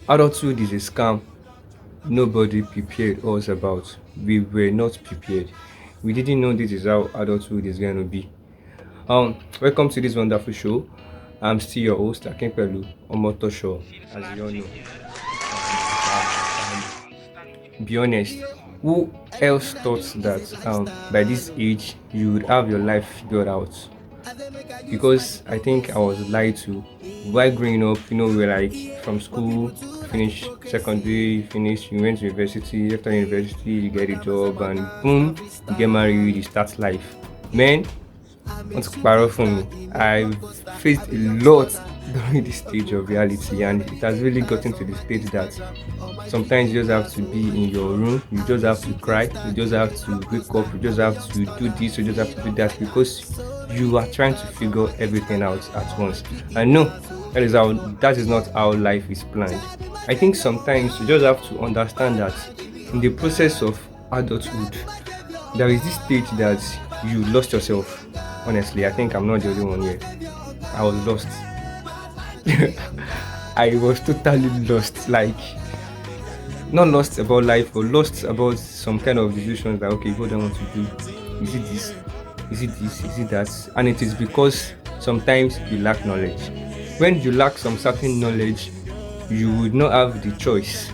Adulthood is a scam nobody prepared us about. We were not prepared. We didn't know this is how adulthood is going to be. Welcome to this wonderful show. I'm still your host, Akinpelu Omotosho, as you all know. Be honest, who else thought that by this age you would have your life figured out? Because I think I was lied to. While growing up, we were like from school, finish secondary, finish, you went to university, after university, you get a job, and boom, you get married, you start life. Man, want to borrow from me. I've faced a lot during this stage of reality, and it has really gotten to the stage that sometimes you just have to be in your room, you just have to cry, you just have to wake up, you just have to do this, you just have to do that because you are trying to figure everything out at once. And no, that is not how life is planned. I think sometimes you just have to understand that in the process of adulthood, there is this stage that you lost yourself. Honestly, I think I'm not the only one here. I was lost. I was totally lost. Like, not lost about life, but lost about some kind of decisions that, okay, what do I want to do? Is it this? Is it this? Is it that? And it is because sometimes you lack knowledge. When you lack some certain knowledge, you would not have the choice.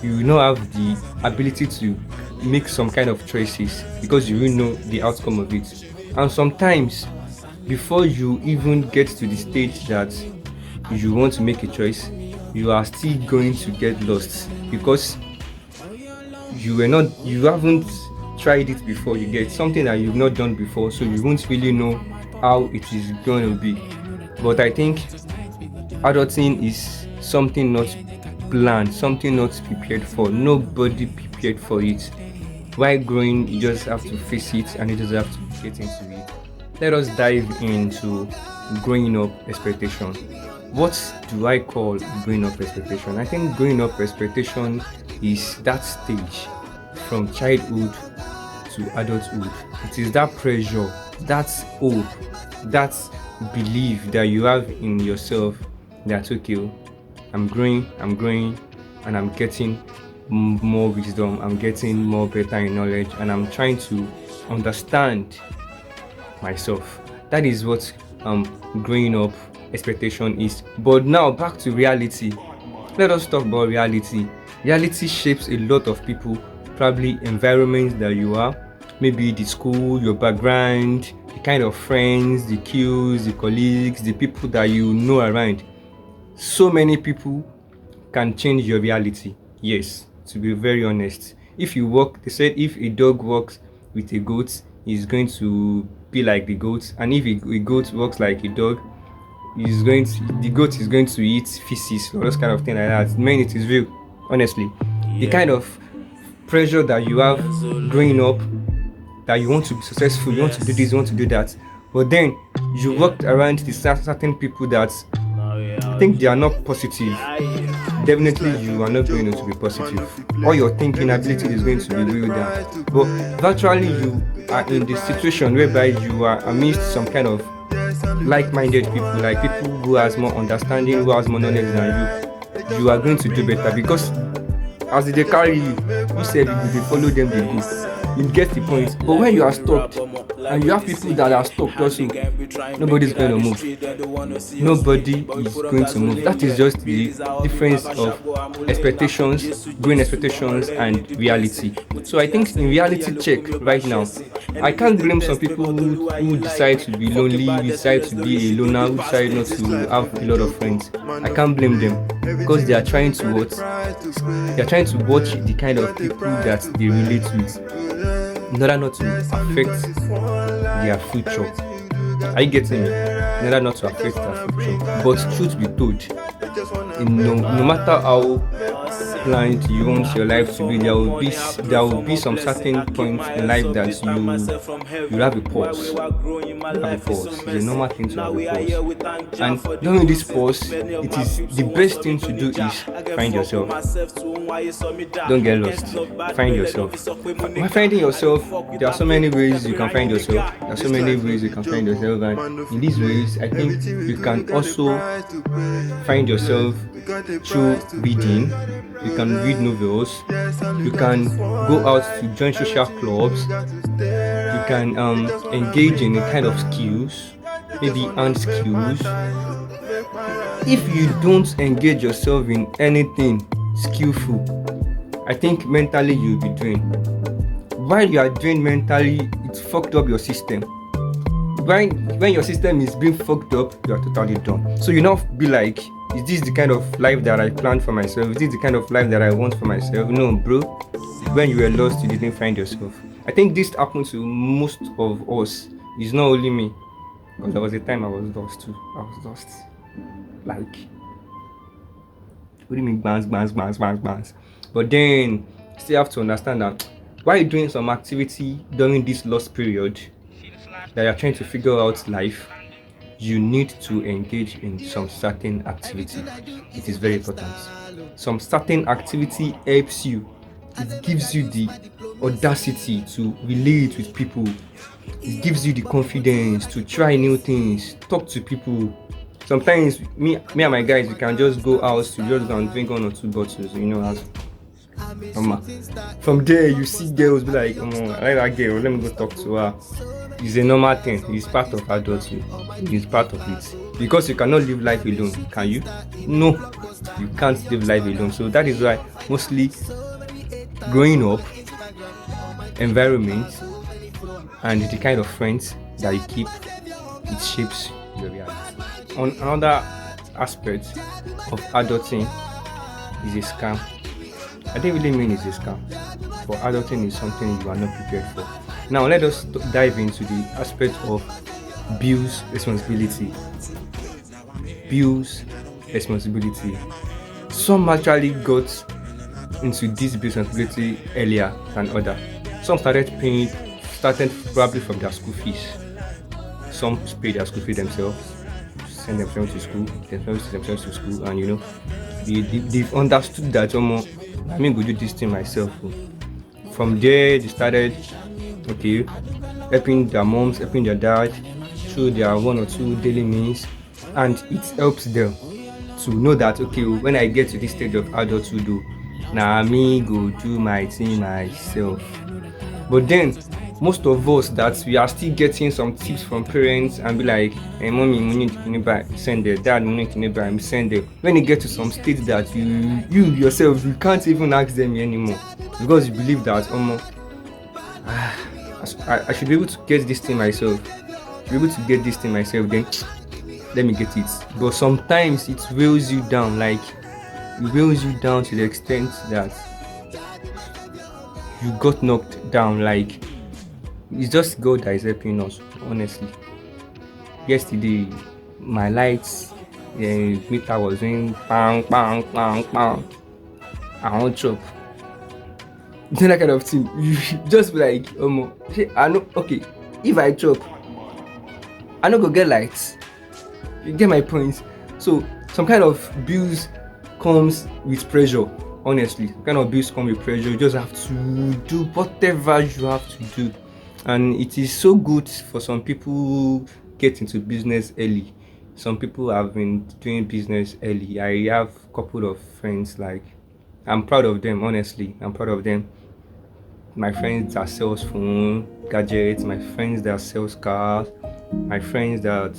You will not have the ability to make some kind of choices because you will know the outcome of it. And sometimes, before you even get to the stage that you want to make a choice, you are still going to get lost because you haven't tried it before. You get something that you've not done before, so you won't really know how it is going to be. But I think adulting is something not planned, something not prepared for. Nobody prepared for it. While growing, you just have to face it and you just have to get into it. Let us dive into growing up expectation. What do I call growing up expectation? I think growing up expectation is that stage from childhood to adulthood. It is that pressure, that hope, that belief that you have in yourself that, okay, I'm growing, and I'm getting more wisdom, I'm getting more better in knowledge, and I'm trying to understand myself. That is what growing up expectation is. But now back to reality. Let us talk about reality. Reality shapes a lot of people, probably environments that you are, maybe the school, your background, the kind of friends, the cues, the colleagues, the people that you know around. So many people can change your reality. Yes, to be very honest. If you walk, they said if a dog walks with a goat, he's going to be like the goat, and if a goat walks like a dog, the goat is going to eat feces or those kind of thing like that. Man, it is real, honestly. The kind of pressure that you have growing up, that you want to be successful, you want to do this, you want to do that, but then you walked around the certain people that think they are not positive. Definitely you are not going to be positive. All your thinking ability is going to be real down. But virtually you are in the situation whereby you are amidst some kind of like-minded people, like people who has more understanding, who has more knowledge than you. You are going to do better because as they carry you said if you follow them, they go. You get the point. But when you are stuck and you have people that are stuck also, nobody's going to move. Nobody is going to move. That is just the difference of expectations, growing expectations, and reality. So I think in reality check right now, I can't blame some people who decide to be lonely, who decide to be a loner, who decide not to have a lot of friends. I can't blame them because they are trying to watch. They are trying to watch the kind of people that they relate with, in order not to affect their future. Are you getting me? In order not to affect their future. But truth be told, no matter how planned you want your life to be, there will be some certain points in life that you have a pause. You have a pause. It's a normal thing to have a pause. And during this pause, it is the best thing to do is find yourself. Don't get lost. Find yourself. By finding yourself, there are so many ways you can find yourself. There are so many ways you can find yourself, and in these ways, I think you can also find yourself through reading. You can read novels. You can go out to join social clubs. You can engage in a kind of skills, maybe hand skills. If you don't engage yourself in anything skillful, I think mentally you'll be drained. While you are drained mentally, it's fucked up your system. When your system is being fucked up, you are totally done. So you now be like, is this the kind of life that I planned for myself? Is this the kind of life that I want for myself? No, bro. When you were lost, you didn't find yourself. I think this happened to most of us. It's not only me. Because there was a time I was lost too. I was lost. Like, what do you mean bands? But then, still have to understand that while you're doing some activity during this lost period, that you're trying to figure out life, you need to engage in some certain activity. It is very important. Some certain activity helps you. It gives you the audacity to relate with people. It gives you the confidence to try new things, talk to people. Sometimes me and my guys, we can just go out to just go and drink 1 or 2 bottles, as from there you see girls be like, I like that girl, let me go talk to her. It's a normal thing. It's part of adulthood. It's part of it. Because you cannot live life alone, can you? No, you can't live life alone. So that is why mostly growing up, environment, and the kind of friends that you keep, it shapes your reality. On another aspect of adulting is a scam. I didn't really mean it's a scam, but adulting is something you are not prepared for. Now let us dive into the aspect of bills responsibility. Bills responsibility. Some actually got into this bill responsibility earlier than others. Some started probably from their school fees. Some pay their school fees themselves, send themselves to school, and they've understood that I mean, go do this thing myself. From there, they started helping their moms, helping their dad through their 1 or 2 daily means, and it helps them to know that when I get to this stage of adulthood, me go do my thing myself. But then most of us that we are still getting some tips from parents and be like, hey mommy, we need to buy, send it, dad, we need to buy, send it. When you get to some stage that you yourself, you can't even ask them anymore because you believe that I should be able to get this thing myself. Then let me get it. But sometimes it weighs you down, to the extent that you got knocked down. Like, it's just God that is helping us, honestly. Yesterday, my lights meter was doing bang. I won't chop. That kind of thing. You just be like, I know, if I chop, I not go get lights. You get my point? So some kind of bills comes with pressure. Honestly, some kind of bills come with pressure. You just have to do whatever you have to do, and it is so good for some people get into business early. Some people have been doing business early. I have a couple of friends, like, I'm proud of them. Honestly, I'm proud of them. My friends that sells phone gadgets, my friends that sells cars, my friends that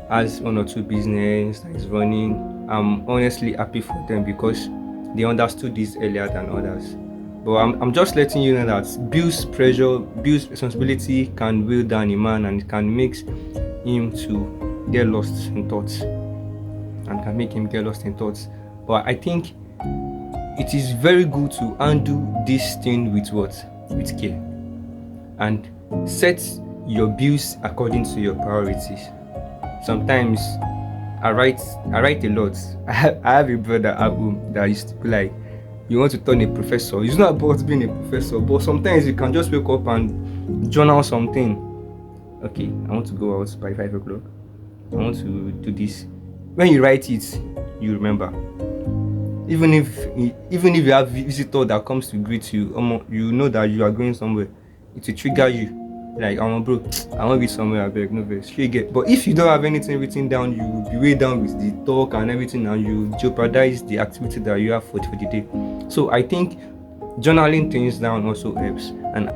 has 1 or 2 business that is running. I'm honestly happy for them because they understood this earlier than others. But I'm just letting you know that bills responsibility can weigh down a man, and it can make him to get lost in thoughts. But I think it is very good to undo this thing with care, and set your bills according to your priorities. Sometimes I write a lot. I have a brother at home that used to be like, you want to turn a professor. It's not about being a professor, but sometimes you can just wake up and journal something. Okay, I want to go out by 5 o'clock. I want to do this. When you write it, you remember. Even if you have visitor that comes to greet you, you know that you are going somewhere. It will trigger you. Like, I'm bro, I want to be somewhere. I beg, no vex. You get. But if you don't have anything written down, you will be way down with the talk and everything, and you jeopardize the activity that you have for the day. So I think journaling things down also helps. And